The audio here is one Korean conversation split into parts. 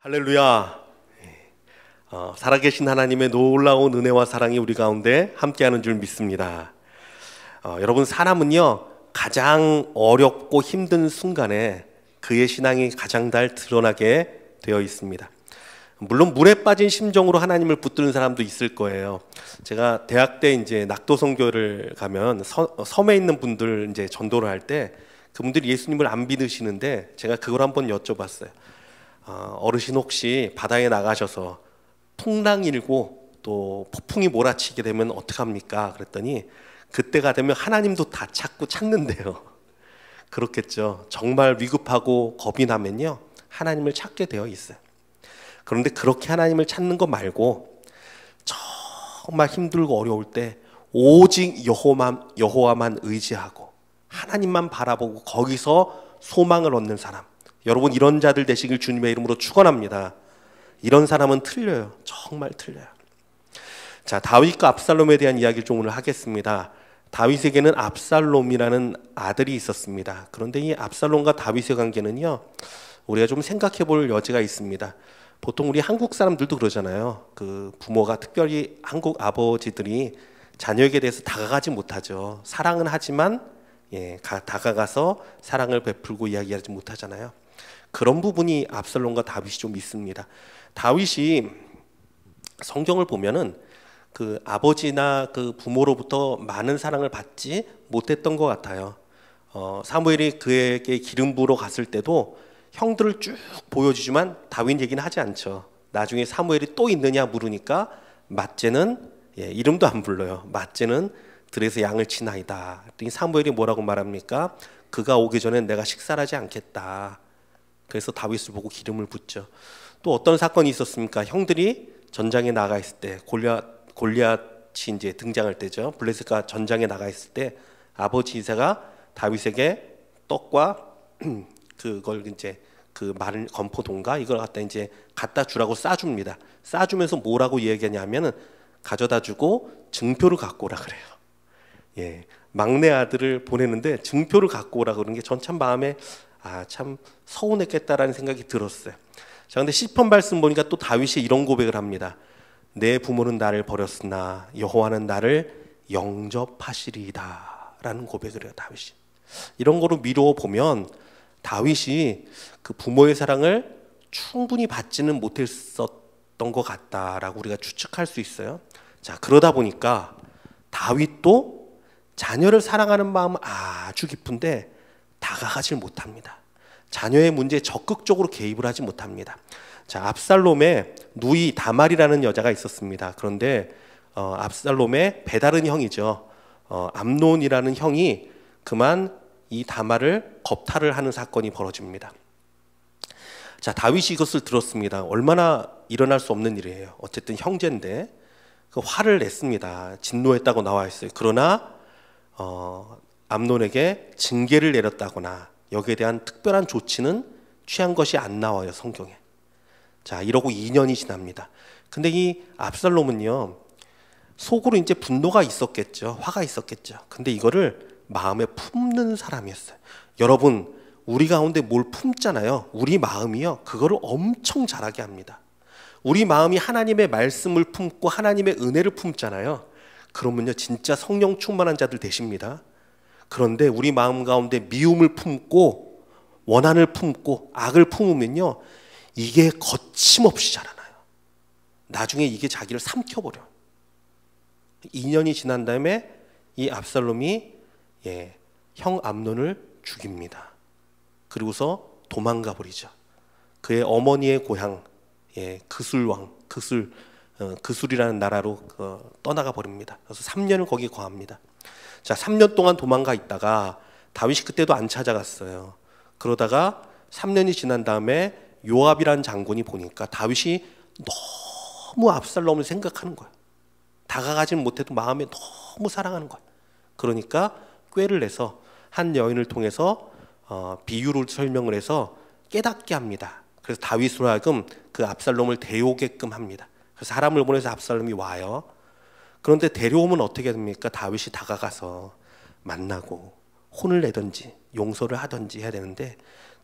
할렐루야. 살아계신 하나님의 놀라운 은혜와 사랑이 우리 가운데 함께하는 줄 믿습니다. 여러분, 사람은요 가장 어렵고 힘든 순간에 그의 신앙이 가장 잘 드러나게 되어 있습니다. 물론 물에 빠진 심정으로 하나님을 붙드는 사람도 있을 거예요. 제가 대학 때 이제 낙도 선교를 가면 섬에 있는 분들 이제 전도를 할 때 그분들이 예수님을 안 믿으시는데 제가 그걸 한번 여쭤봤어요. 어르신 혹시 바다에 나가셔서 풍랑 일고 또 폭풍이 몰아치게 되면 어떡합니까? 그랬더니 그때가 되면 하나님도 다 찾는데요. 그렇겠죠. 정말 위급하고 겁이 나면요 하나님을 찾게 되어 있어요. 그런데 그렇게 하나님을 찾는 것 말고 정말 힘들고 어려울 때 오직 여호와만 의지하고 하나님만 바라보고 거기서 소망을 얻는 사람, 여러분 이런 자들 되시길 주님의 이름으로 축원합니다. 이런 사람은 틀려요. 정말 틀려요. 자, 다윗과 압살롬에 대한 이야기를 좀 오늘 하겠습니다. 다윗에게는 압살롬이라는 아들이 있었습니다. 그런데 이 압살롬과 다윗의 관계는요 우리가 좀 생각해 볼 여지가 있습니다. 보통 우리 한국 사람들도 그러잖아요. 그 부모가, 특별히 한국 아버지들이 자녀에게 대해서 다가가지 못하죠. 사랑은 하지만 다가가서 사랑을 베풀고 이야기하지 못하잖아요. 그런 부분이 압살롬과 다윗이 좀 있습니다. 다윗이 성경을 보면은 그 아버지나 그 부모로부터 많은 사랑을 받지 못했던 것 같아요. 사무엘이 그에게 기름 부으러 갔을 때도 형들을 쭉 보여주지만 다윗 얘기는 하지 않죠. 나중에 사무엘이 또 있느냐 물으니까 맏째는 이름도 안 불러요. 맏째는 들에서 양을 치나이다. 사무엘이 뭐라고 말합니까? 그가 오기 전엔 내가 식사를 하지 않겠다. 그래서 다윗을 보고 기름을 붓죠. 또 어떤 사건이 있었습니까? 형들이 전장에 나가 있을 때 골리앗이 이제 등장할 때죠. 블레셋과 전장에 나가 있을 때 아버지 이새가 다윗에게 떡과 그걸 이제 그 마른 건포도인가 이걸 갖다 주라고 싸줍니다. 싸주면서 뭐라고 얘기하냐면은 가져다 주고 증표를 갖고 오라 그래요. 막내 아들을 보내는데 증표를 갖고 오라 그러는 게 전 참 마음에 참 서운했겠다라는 생각이 들었어요. 자, 근데 시편 말씀 보니까 또 다윗이 이런 고백을 합니다. 내 부모는 나를 버렸으나 여호와는 나를 영접하시리이다 라는 고백을 해요. 다윗이 이런 거로 미루어 보면 다윗이 그 부모의 사랑을 충분히 받지는 못했었던 것 같다라고 우리가 추측할 수 있어요. 자, 그러다 보니까 다윗도 자녀를 사랑하는 마음은 아주 깊은데 다가가질 못합니다. 자녀의 문제에 적극적으로 개입을 하지 못합니다. 자, 압살롬의 누이 다말이라는 여자가 있었습니다. 그런데 압살롬의 배다른 형이죠. 암논이라는 형이 그만 이 다말을 겁탈을 하는 사건이 벌어집니다. 자, 다윗이 이것을 들었습니다. 얼마나 일어날 수 없는 일이에요. 어쨌든 형제인데 그 화를 냈습니다. 진노했다고 나와 있어요. 그러나 암논에게 징계를 내렸다거나 여기에 대한 특별한 조치는 취한 것이 안 나와요, 성경에. 자, 이러고 2년이 지납니다. 근데 이 압살롬은요 속으로 이제 분노가 있었겠죠. 화가 있었겠죠. 근데 이거를 마음에 품는 사람이었어요. 여러분, 우리 가운데 뭘 품잖아요. 우리 마음이요 그거를 엄청 잘하게 합니다. 우리 마음이 하나님의 말씀을 품고 하나님의 은혜를 품잖아요. 그러면요 진짜 성령 충만한 자들 되십니다. 그런데 우리 마음 가운데 미움을 품고 원한을 품고 악을 품으면요 이게 거침없이 자라나요. 나중에 이게 자기를 삼켜버려. 2년이 지난 다음에 이 압살롬이 형 암논을 죽입니다. 그리고서 도망가 버리죠. 그의 어머니의 고향 그술이라는 나라로 떠나가 버립니다. 그래서 3년을 거기 거합니다. 자, 3년 동안 도망가 있다가 다윗이 그때도 안 찾아갔어요. 그러다가 3년이 지난 다음에 요압이라는 장군이 보니까 다윗이 너무 압살롬을 생각하는 거예요. 다가가지는 못해도 마음에 너무 사랑하는 거예요. 그러니까 꾀를 내서 한 여인을 통해서 비유를 설명을 해서 깨닫게 합니다. 그래서 다윗으로 하여금 그 압살롬을 데려오게끔 합니다. 그래서 사람을 보내서 압살롬이 와요. 그런데 데려오면 어떻게 됩니까? 다윗이 다가가서 만나고 혼을 내든지 용서를 하든지 해야 되는데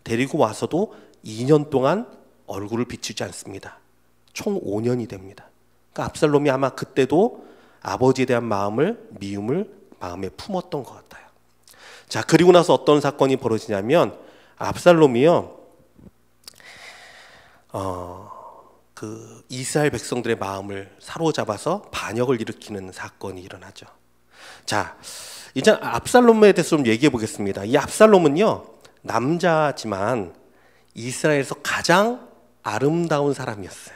데리고 와서도 2년 동안 얼굴을 비추지 않습니다. 총 5년이 됩니다. 그러니까 압살롬이 아마 그때도 아버지에 대한 미움을 마음에 품었던 것 같아요. 자, 그리고 나서 어떤 사건이 벌어지냐면 압살롬이요, 그 이스라엘 백성들의 마음을 사로잡아서 반역을 일으키는 사건이 일어나죠. 자, 이제 압살롬에 대해서 좀 얘기해 보겠습니다. 이 압살롬은요, 남자지만 이스라엘에서 가장 아름다운 사람이었어요.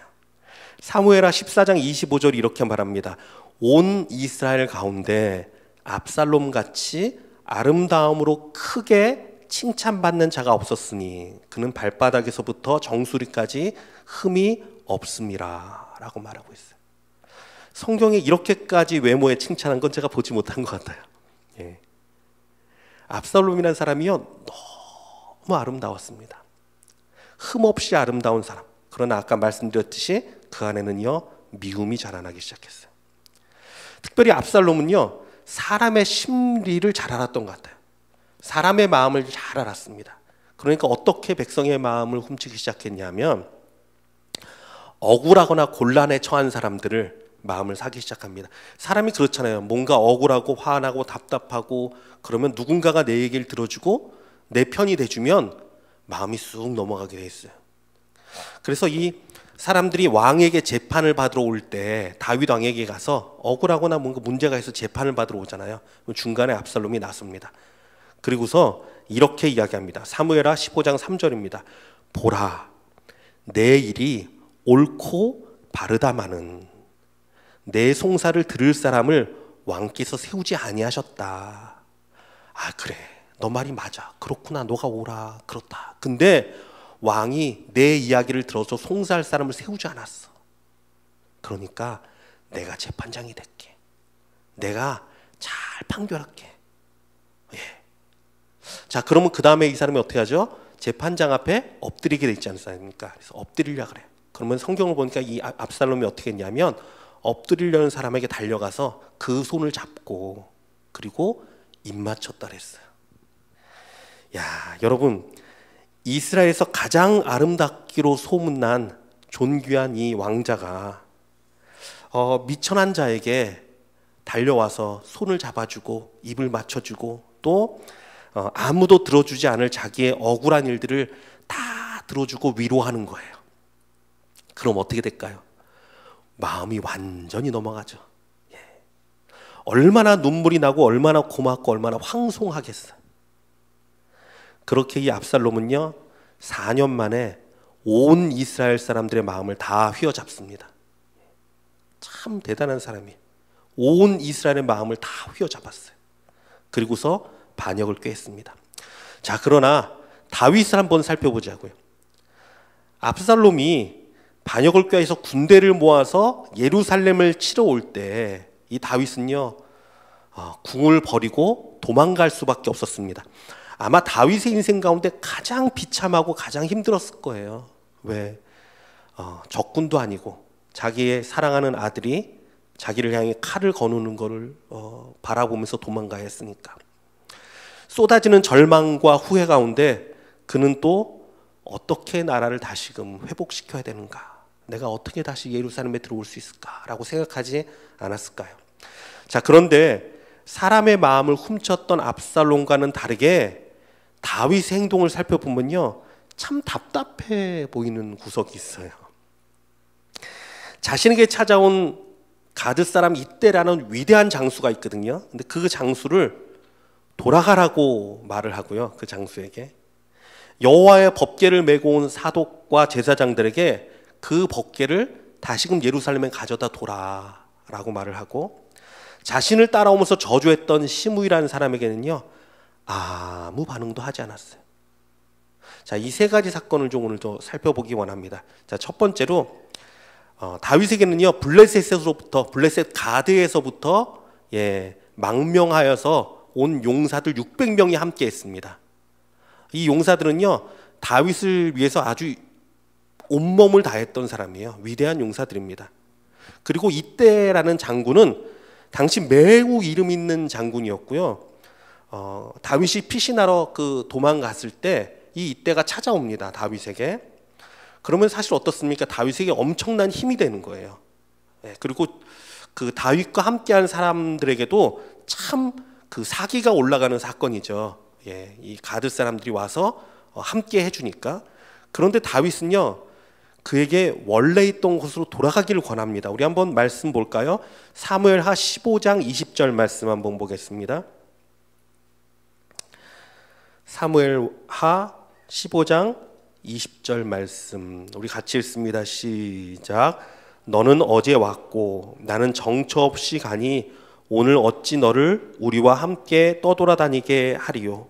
사무엘하 14장 25절 이렇게 말합니다. 온 이스라엘 가운데 압살롬 같이 아름다움으로 크게 칭찬받는 자가 없었으니 그는 발바닥에서부터 정수리까지 흠이 없음이라 라고 말하고 있어요. 성경에 이렇게까지 외모에 칭찬한 건 제가 보지 못한 것 같아요. 예. 압살롬이라는 사람이요, 너무 아름다웠습니다. 흠없이 아름다운 사람. 그러나 아까 말씀드렸듯이 그 안에는요, 미움이 자라나기 시작했어요. 특별히 압살롬은요, 사람의 심리를 잘 알았던 것 같아요. 사람의 마음을 잘 알았습니다. 그러니까 어떻게 백성의 마음을 훔치기 시작했냐면, 억울하거나 곤란에 처한 사람들을 마음을 사기 시작합니다. 사람이 그렇잖아요. 뭔가 억울하고 화나고 답답하고 그러면 누군가가 내 얘기를 들어주고 내 편이 돼주면 마음이 쑥 넘어가게 돼 있어요. 그래서 이 사람들이 왕에게 재판을 받으러 올 때 다윗 왕에게 가서 억울하거나 뭔가 문제가 있어서 재판을 받으러 오잖아요. 중간에 압살롬이 나섭니다. 그리고서 이렇게 이야기합니다. 사무엘하 15장 3절입니다. 보라, 내 일이 옳고 바르다마는 내 송사를 들을 사람을 왕께서 세우지 아니하셨다. 아, 그래, 너 말이 맞아. 그렇구나, 너가 오라. 그렇다. 근데 왕이 내 이야기를 들어서 송사할 사람을 세우지 않았어. 그러니까 내가 재판장이 될게. 내가 잘 판결할게. 예. 자, 그러면 그 다음에 이 사람이 어떻게 하죠? 재판장 앞에 엎드리게 돼 있지 않습니까? 그래서 엎드리려 그래. 그러면 성경을 보니까 이 압살롬이 어떻게 했냐면 엎드리려는 사람에게 달려가서 그 손을 잡고 그리고 입 맞췄다 그랬어요. 야, 여러분, 이스라엘에서 가장 아름답기로 소문난 존귀한 이 왕자가 미천한 자에게 달려와서 손을 잡아주고 입을 맞춰주고 또 아무도 들어주지 않을 자기의 억울한 일들을 다 들어주고 위로하는 거예요. 그럼 어떻게 될까요? 마음이 완전히 넘어가죠. 예. 얼마나 눈물이 나고 얼마나 고맙고 얼마나 황송하겠어요. 그렇게 이 압살롬은요, 4년 만에 온 이스라엘 사람들의 마음을 다 휘어잡습니다. 참 대단한 사람이 온 이스라엘의 마음을 다 휘어잡았어요. 그리고서 반역을 꾀했습니다. 자, 그러나 다윗을 한번 살펴보자고요. 압살롬이 반역을 꾀해서 군대를 모아서 예루살렘을 치러 올 때 이 다윗은요, 궁을 버리고 도망갈 수밖에 없었습니다. 아마 다윗의 인생 가운데 가장 비참하고 가장 힘들었을 거예요. 왜? 적군도 아니고 자기의 사랑하는 아들이 자기를 향해 칼을 거누는 것을 바라보면서 도망가야 했으니까. 쏟아지는 절망과 후회 가운데 그는 또 어떻게 나라를 다시금 회복시켜야 되는가, 내가 어떻게 다시 예루살렘에 들어올 수 있을까라고 생각하지 않았을까요? 자, 그런데 사람의 마음을 훔쳤던 압살롬과는 다르게 다윗의 행동을 살펴보면요, 참 답답해 보이는 구석이 있어요. 자신에게 찾아온 가드 사람 이때라는 위대한 장수가 있거든요. 근데 그 장수를 돌아가라고 말을 하고요, 그 장수에게 여호와의 법궤를 메고 온 사독과 제사장들에게 그 법궤를 다시금 예루살렘에 가져다 둬라라고 말을 하고, 자신을 따라오면서 저주했던 시므이라는 사람에게는요, 아무 반응도 하지 않았어요. 자, 이 세 가지 사건을 좀 오늘 좀 살펴보기 원합니다. 자, 첫 번째로 다윗에게는요, 블레셋 가드에서부터 망명하여서 온 용사들 600명이 함께 했습니다. 이 용사들은요, 다윗을 위해서 아주 온몸을 다했던 사람이에요. 위대한 용사들입니다. 그리고 이때라는 장군은 당시 매우 이름 있는 장군이었고요. 다윗이 피신하러 도망갔을 때 이때가 찾아옵니다, 다윗에게. 그러면 사실 어떻습니까? 다윗에게 엄청난 힘이 되는 거예요. 그리고 그 다윗과 함께한 사람들에게도 참 그 사기가 올라가는 사건이죠. 이 가드 사람들이 와서 함께 해주니까. 그런데 다윗은요, 그에게 원래 있던 곳으로 돌아가기를 권합니다. 우리 한번 말씀 볼까요? 사무엘하 15장 20절 말씀 한번 보겠습니다. 사무엘하 15장 20절 말씀 우리 같이 읽습니다. 시작. 너는 어제 왔고 나는 정처 없이 가니 오늘 어찌 너를 우리와 함께 떠돌아다니게 하리요.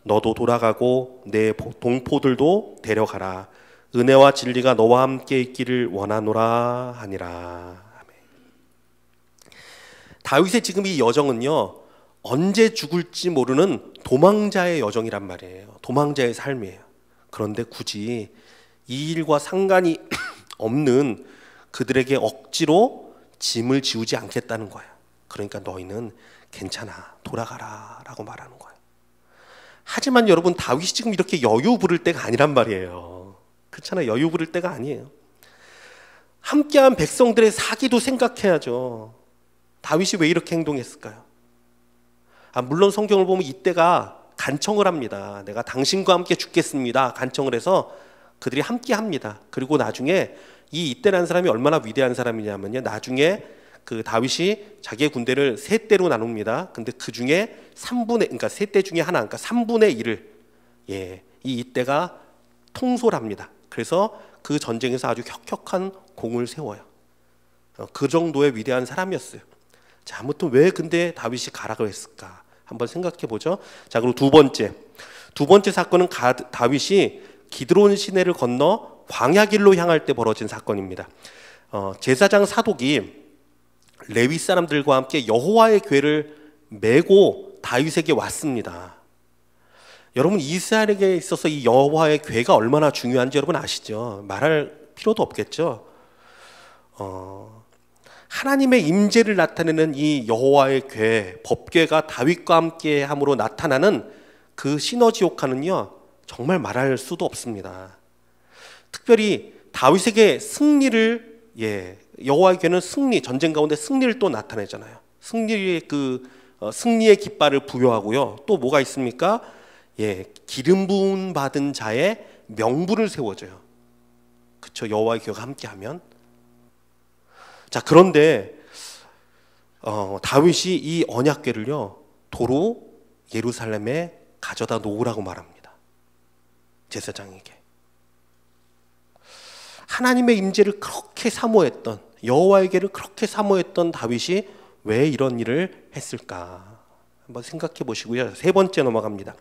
너도 돌아가고 내 동포들도 데려가라. 은혜와 진리가 너와 함께 있기를 원하노라 하니라. 아멘. 다윗의 지금 이 여정은요, 언제 죽을지 모르는 도망자의 여정이란 말이에요. 도망자의 삶이에요. 그런데 굳이 이 일과 상관이 없는 그들에게 억지로 짐을 지우지 않겠다는 거예요. 그러니까 너희는 괜찮아, 돌아가라 라고 말하는 거예요. 하지만 여러분, 다윗이 지금 이렇게 여유 부릴 때가 아니란 말이에요. 그렇잖아요. 여유 부릴 때가 아니에요. 함께한 백성들의 사기도 생각해야죠. 다윗이 왜 이렇게 행동했을까요? 물론 성경을 보면 이때가 간청을 합니다. 내가 당신과 함께 죽겠습니다. 간청을 해서 그들이 함께 합니다. 그리고 나중에 이때라는 사람이 얼마나 위대한 사람이냐면요, 나중에 그 다윗이 자기의 군대를 세 대로 나눕니다. 근데 그 중에 3분의, 그러니까 세 대 중에 하나, 그러니까 3분의 1을 이때가 통솔합니다. 그래서 그 전쟁에서 아주 혁혁한 공을 세워요. 그 정도의 위대한 사람이었어요. 자, 아무튼 왜 근데 다윗이 가락을 했을까? 한번 생각해 보죠. 자, 그리고 두 번째 사건은 다윗이 기드론 시내를 건너 광야길로 향할 때 벌어진 사건입니다. 제사장 사독이 레위 사람들과 함께 여호와의 궤를 메고 다윗에게 왔습니다. 여러분, 이스라엘에게 있어서 이 여호와의 궤가 얼마나 중요한지 여러분 아시죠? 말할 필요도 없겠죠. 하나님의 임재를 나타내는 이 여호와의 궤, 법궤가 다윗과 함께 함으로 나타나는 그 시너지 효과는요, 정말 말할 수도 없습니다. 특별히 다윗에게 승리를, 여호와의 궤는 승리, 전쟁 가운데 승리를 또 나타내잖아요. 승리의 깃발을 부여하고요. 또 뭐가 있습니까? 기름 부음 받은 자의 명분을 세워줘요. 그렇죠? 여호와의 궤가 함께하면. 자, 그런데 다윗이 이 언약궤를요, 도로 예루살렘에 가져다 놓으라고 말합니다. 제사장에게. 하나님의 임재를 그렇게 사모했던, 여호와의 궤를 그렇게 사모했던 다윗이 왜 이런 일을 했을까? 한번 생각해 보시고요. 세 번째 넘어갑니다.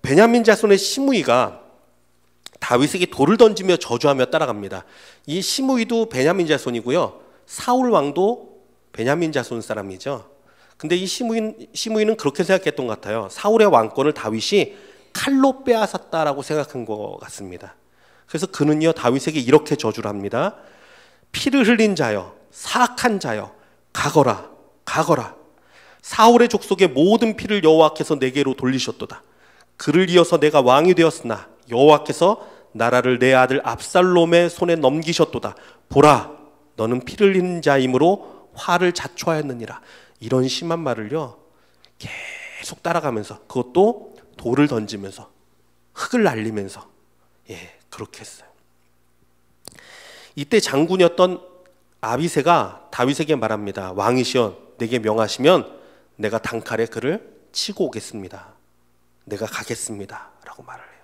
베냐민 자손의 시므이가 다윗에게 돌을 던지며 저주하며 따라갑니다. 이 시므이도 베냐민 자손이고요, 사울 왕도 베냐민 자손 사람이죠. 근데 이 시므이는 그렇게 생각했던 것 같아요. 사울의 왕권을 다윗이 칼로 빼앗았다라고 생각한 것 같습니다. 그래서 그는요, 다윗에게 이렇게 저주를 합니다. 피를 흘린 자여, 사악한 자여, 가거라, 가거라. 사울의 족속의 모든 피를 여호와께서 내게로 돌리셨도다. 그를 이어서 내가 왕이 되었으나 여호와께서 나라를 내 아들 압살롬의 손에 넘기셨도다. 보라, 너는 피를 흘린 자이므로 화를 자초하였느니라. 이런 심한 말을요, 계속 따라가면서, 그것도 돌을 던지면서, 흙을 날리면서, 그렇게 했어요. 이때 장군이었던 아비새가 다윗에게 말합니다. 왕이시여, 내게 명하시면 내가 단칼에 그를 치고 오겠습니다. 내가 가겠습니다 라고 말을 해요.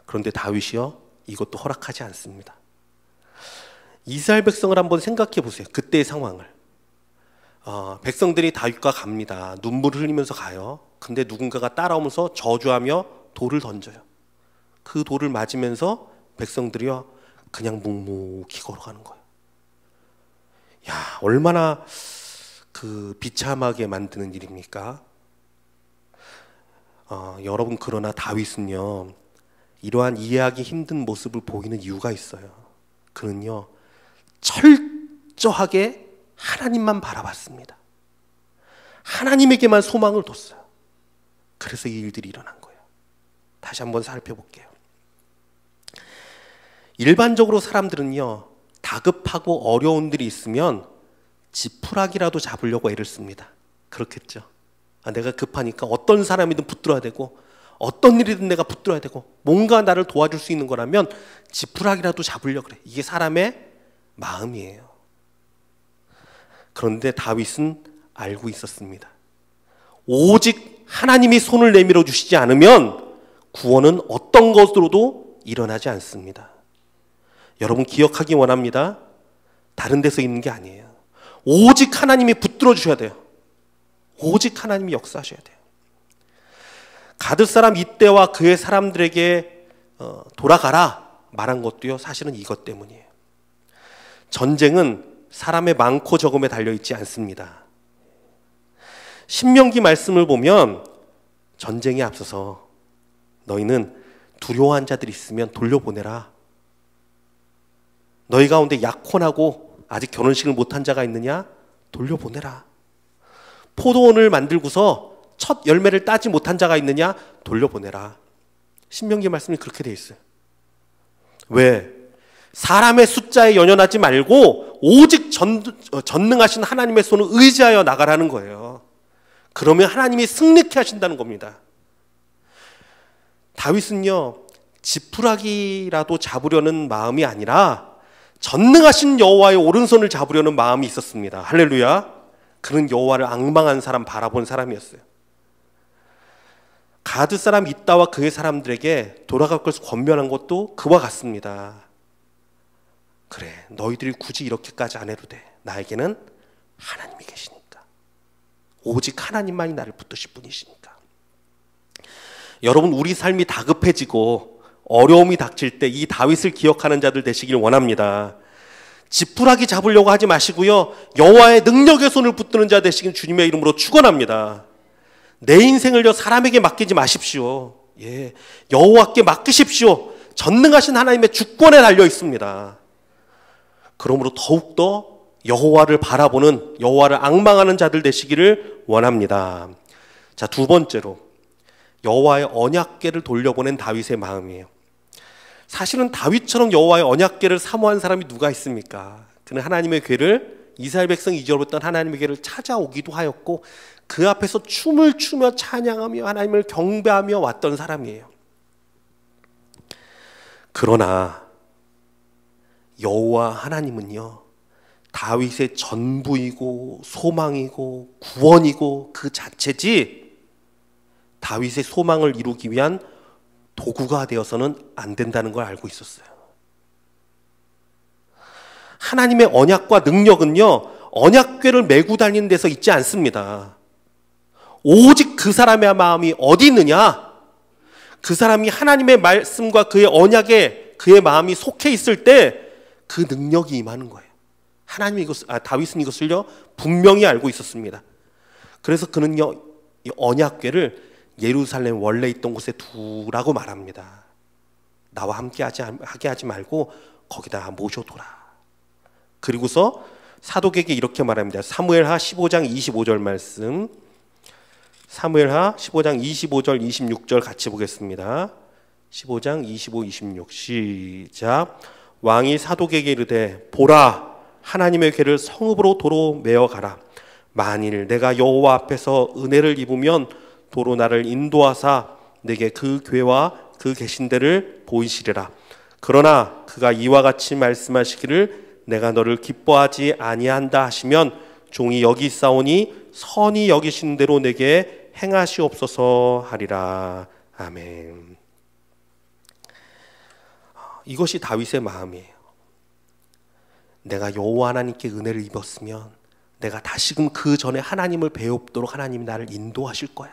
그런데 다윗이요, 이것도 허락하지 않습니다. 이스라엘 백성을 한번 생각해 보세요. 그때의 상황을. 백성들이 다윗과 갑니다. 눈물을 흘리면서 가요. 근데 누군가가 따라오면서 저주하며 돌을 던져요. 그 돌을 맞으면서 백성들이요, 그냥 묵묵히 걸어가는 거예요. 야, 얼마나 그 비참하게 만드는 일입니까? 여러분, 그러나 다윗은요, 이러한 이해하기 힘든 모습을 보이는 이유가 있어요. 그는요, 철저하게 하나님만 바라봤습니다. 하나님에게만 소망을 뒀어요. 그래서 이 일들이 일어난 거예요. 다시 한번 살펴볼게요. 일반적으로 사람들은요, 다급하고 어려운 일이 있으면 지푸라기라도 잡으려고 애를 씁니다. 그렇겠죠. 내가 급하니까 어떤 사람이든 붙들어야 되고 어떤 일이든 내가 붙들어야 되고 뭔가 나를 도와줄 수 있는 거라면 지푸라기라도 잡으려고 그래. 이게 사람의 마음이에요. 그런데 다윗은 알고 있었습니다. 오직 하나님이 손을 내밀어 주시지 않으면 구원은 어떤 것으로도 일어나지 않습니다. 여러분 기억하기 원합니다. 다른 데서 있는 게 아니에요. 오직 하나님이 붙들어 주셔야 돼요. 오직 하나님이 역사하셔야 돼요. 가드 사람 이때와 그의 사람들에게 돌아가라 말한 것도요, 사실은 이것 때문이에요. 전쟁은 사람의 많고 적음에 달려있지 않습니다. 신명기 말씀을 보면 전쟁에 앞서서 너희는 두려워한 자들이 있으면 돌려보내라. 너희 가운데 약혼하고 아직 결혼식을 못한 자가 있느냐? 돌려보내라. 포도원을 만들고서 첫 열매를 따지 못한 자가 있느냐? 돌려보내라. 신명기 말씀이 그렇게 돼 있어요. 왜? 사람의 숫자에 연연하지 말고 오직 전능하신 하나님의 손을 의지하여 나가라는 거예요. 그러면 하나님이 승리케 하신다는 겁니다. 다윗은요, 지푸라기라도 잡으려는 마음이 아니라 전능하신 여호와의 오른손을 잡으려는 마음이 있었습니다. 할렐루야. 그는 여호와를 앙망한 사람, 바라본 사람이었어요. 가드 사람 이따와 그의 사람들에게 돌아갈 것을 권면한 것도 그와 같습니다. 그래, 너희들이 굳이 이렇게까지 안 해도 돼. 나에게는 하나님이 계시니까. 오직 하나님만이 나를 붙드실 분이시니까. 여러분, 우리 삶이 다급해지고 어려움이 닥칠 때 이 다윗을 기억하는 자들 되시길 원합니다. 지푸라기 잡으려고 하지 마시고요, 여호와의 능력의 손을 붙드는 자 되시길 주님의 이름으로 축원합니다. 내 인생을요, 사람에게 맡기지 마십시오. 예, 여호와께 맡기십시오. 전능하신 하나님의 주권에 달려 있습니다. 그러므로 더욱더 여호와를 바라보는, 여호와를 앙망하는 자들 되시기를 원합니다. 자, 두 번째로 여호와의 언약궤를 돌려보낸 다윗의 마음이에요. 사실은 다윗처럼 여호와의 언약궤를 사모한 사람이 누가 있습니까? 그는 하나님의 궤를, 이스라엘 백성이 잊어버렸던 하나님의 궤를 찾아오기도 하였고 그 앞에서 춤을 추며 찬양하며 하나님을 경배하며 왔던 사람이에요. 그러나 여호와 하나님은요, 다윗의 전부이고 소망이고 구원이고 그 자체지 다윗의 소망을 이루기 위한 도구가 되어서는 안 된다는 걸 알고 있었어요. 하나님의 언약과 능력은요, 언약궤를 메고 다니는 데서 있지 않습니다. 오직 그 사람의 마음이 어디 있느냐? 그 사람이 하나님의 말씀과 그의 언약에 그의 마음이 속해 있을 때 그 능력이 임하는 거예요. 다윗은 이것을요, 분명히 알고 있었습니다. 그래서 그는요, 이 언약궤를 예루살렘 원래 있던 곳에 두라고 말합니다. 나와 함께 하게 하지 말고 거기다 모셔둬라. 그리고서 사독에게 이렇게 말합니다. 사무엘하 15장 25절 말씀, 사무엘하 15장 25절 26절 같이 보겠습니다. 15장 25, 26 시작. 왕이 사독에게 이르되 보라, 하나님의 궤를 성읍으로 도로 메어 가라. 만일 내가 여호와 앞에서 은혜를 입으면 도로 나를 인도하사 내게 그 궤와 그 계신 데를 보이시리라. 그러나 그가 이와 같이 말씀하시기를 내가 너를 기뻐하지 아니한다 하시면 종이 여기 있사오니 선히 여기신 대로 내게 행하시옵소서 하리라. 아멘. 이것이 다윗의 마음이에요. 내가 여호와 하나님께 은혜를 입었으면 내가 다시금 그 전에 하나님을 배웁도록 하나님이 나를 인도하실 거야.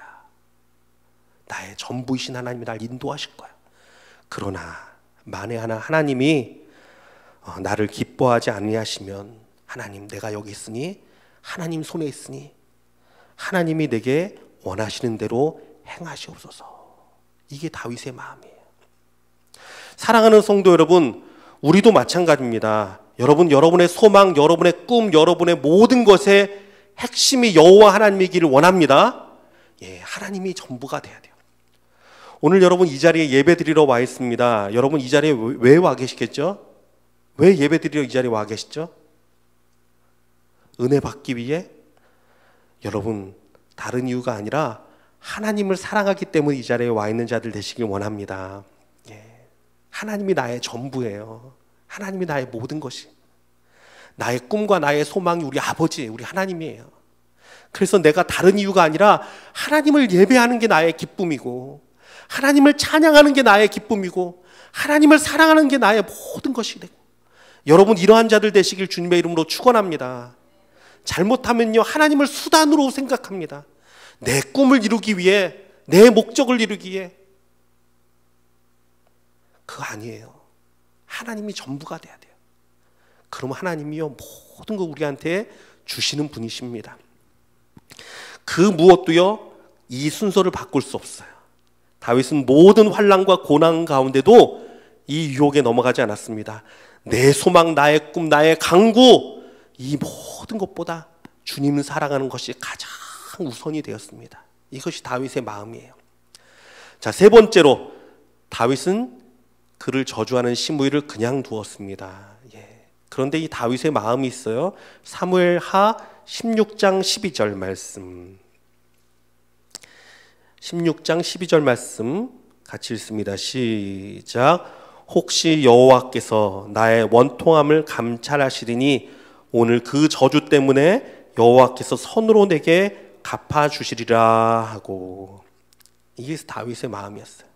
나의 전부이신 하나님이 나를 인도하실 거야. 그러나 만에 하나 하나님이 나를 기뻐하지 아니하시면, 하나님 내가 여기 있으니, 하나님 손에 있으니 하나님이 내게 원하시는 대로 행하시옵소서. 이게 다윗의 마음이에요. 사랑하는 성도 여러분, 우리도 마찬가지입니다. 여러분의 소망, 여러분의 꿈, 여러분의 모든 것의 핵심이 여호와 하나님이기를 원합니다. 예, 하나님이 전부가 돼야 돼요. 오늘 여러분 이 자리에 예배 드리러 와 있습니다. 여러분 이 자리에 왜 와 계시겠죠? 왜 예배 드리러 이 자리에 와 계시죠? 은혜 받기 위해? 여러분 다른 이유가 아니라 하나님을 사랑하기 때문에 이 자리에 와 있는 자들 되시길 원합니다. 하나님이 나의 전부예요. 하나님이 나의 모든 것이, 나의 꿈과 나의 소망이 우리 아버지, 우리 하나님이에요. 그래서 내가 다른 이유가 아니라 하나님을 예배하는 게 나의 기쁨이고, 하나님을 찬양하는 게 나의 기쁨이고, 하나님을 사랑하는 게 나의 모든 것이 되고, 여러분 이러한 자들 되시길 주님의 이름으로 축원합니다. 잘못하면요 하나님을 수단으로 생각합니다. 내 꿈을 이루기 위해, 내 목적을 이루기 위해. 그거 아니에요. 하나님이 전부가 돼야 돼요. 그럼 하나님이요 모든 거 우리한테 주시는 분이십니다. 그 무엇도요 이 순서를 바꿀 수 없어요. 다윗은 모든 환난과 고난 가운데도 이 유혹에 넘어가지 않았습니다. 내 소망, 나의 꿈, 나의 강구, 이 모든 것보다 주님을 사랑하는 것이 가장 우선이 되었습니다. 이것이 다윗의 마음이에요. 자, 세 번째로 다윗은 그를 저주하는 시므이를 그냥 두었습니다. 그런데 이 다윗의 마음이 있어요. 사무엘하 16장 12절 말씀, 16장 12절 말씀 같이 읽습니다. 시작. 혹시 여호와께서 나의 원통함을 감찰하시리니 오늘 그 저주 때문에 여호와께서 선으로 내게 갚아주시리라 하고. 이게 다윗의 마음이었어요.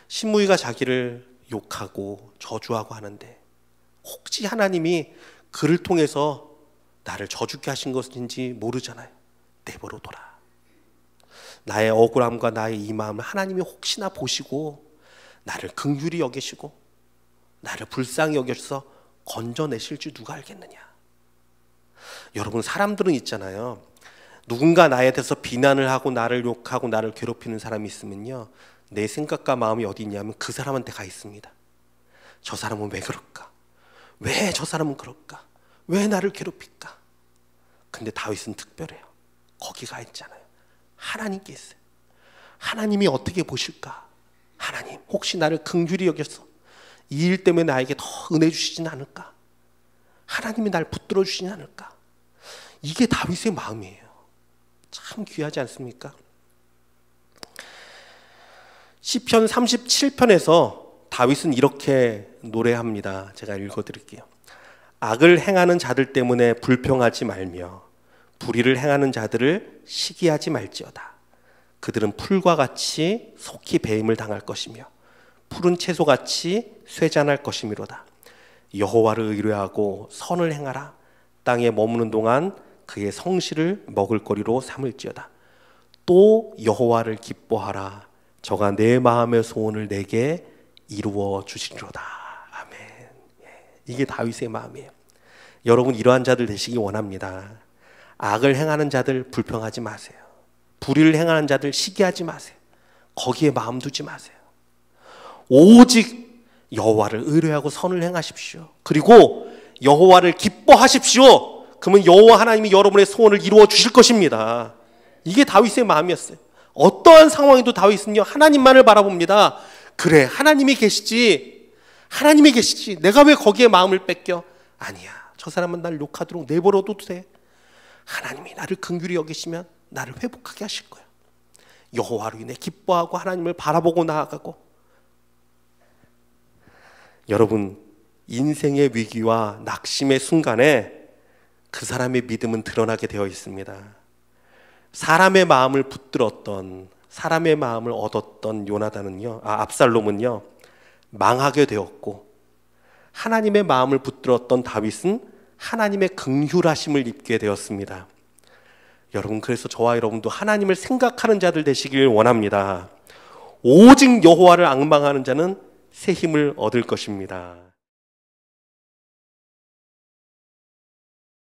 시므이가 자기를 욕하고 저주하고 하는데 혹시 하나님이 그를 통해서 나를 저주게 하신 것인지 모르잖아요. 내버려둬라. 나의 억울함과 나의 이 마음을 하나님이 혹시나 보시고 나를 긍휼히 여기시고 나를 불쌍히 여겨서 건져내실지 누가 알겠느냐. 여러분 사람들은 있잖아요. 누군가 나에 대해서 비난을 하고 나를 욕하고 나를 괴롭히는 사람이 있으면요 내 생각과 마음이 어디 있냐면 그 사람한테 가 있습니다. 저 사람은 왜 그럴까? 왜 저 사람은 그럴까? 왜 나를 괴롭힐까? 근데 다윗은 특별해요. 거기 가 있잖아요. 하나님께 있어요. 하나님이 어떻게 보실까? 하나님 혹시 나를 긍휼히 여겨서 이 일 때문에 나에게 더 은혜 주시진 않을까? 하나님이 날 붙들어 주시진 않을까? 이게 다윗의 마음이에요. 참 귀하지 않습니까? 시편 37편에서 다윗은 이렇게 노래합니다. 제가 읽어드릴게요. 악을 행하는 자들 때문에 불평하지 말며 불의를 행하는 자들을 시기하지 말지어다. 그들은 풀과 같이 속히 배임을 당할 것이며 푸른 채소같이 쇠잔할 것이미로다. 여호와를 의뢰하고 선을 행하라. 땅에 머무는 동안 그의 성실을 먹을거리로 삼을지어다. 또 여호와를 기뻐하라. 저가 내 마음의 소원을 내게 이루어 주시리로다. 아멘. 이게 다윗의 마음이에요. 여러분 이러한 자들 되시기 원합니다. 악을 행하는 자들 불평하지 마세요. 불의를 행하는 자들 시기하지 마세요. 거기에 마음 두지 마세요. 오직 여호와를 의뢰하고 선을 행하십시오. 그리고 여호와를 기뻐하십시오. 그러면 여호와 하나님이 여러분의 소원을 이루어 주실 것입니다. 이게 다윗의 마음이었어요. 어떠한 상황에도 다윗은요 하나님만을 바라봅니다. 그래 하나님이 계시지, 하나님이 계시지, 내가 왜 거기에 마음을 뺏겨? 아니야, 저 사람은 날 욕하도록 내버려둬도 돼. 하나님이 나를 긍휼히 여기시면 나를 회복하게 하실 거야. 여호와로 인해 기뻐하고 하나님을 바라보고 나아가고. 여러분 인생의 위기와 낙심의 순간에 그 사람의 믿음은 드러나게 되어 있습니다. 사람의 마음을 붙들었던, 사람의 마음을 얻었던 압살롬은요 망하게 되었고, 하나님의 마음을 붙들었던 다윗은 하나님의 긍휼하심을 입게 되었습니다. 여러분 그래서 저와 여러분도 하나님을 생각하는 자들 되시길 원합니다. 오직 여호와를 앙망하는 자는 새 힘을 얻을 것입니다.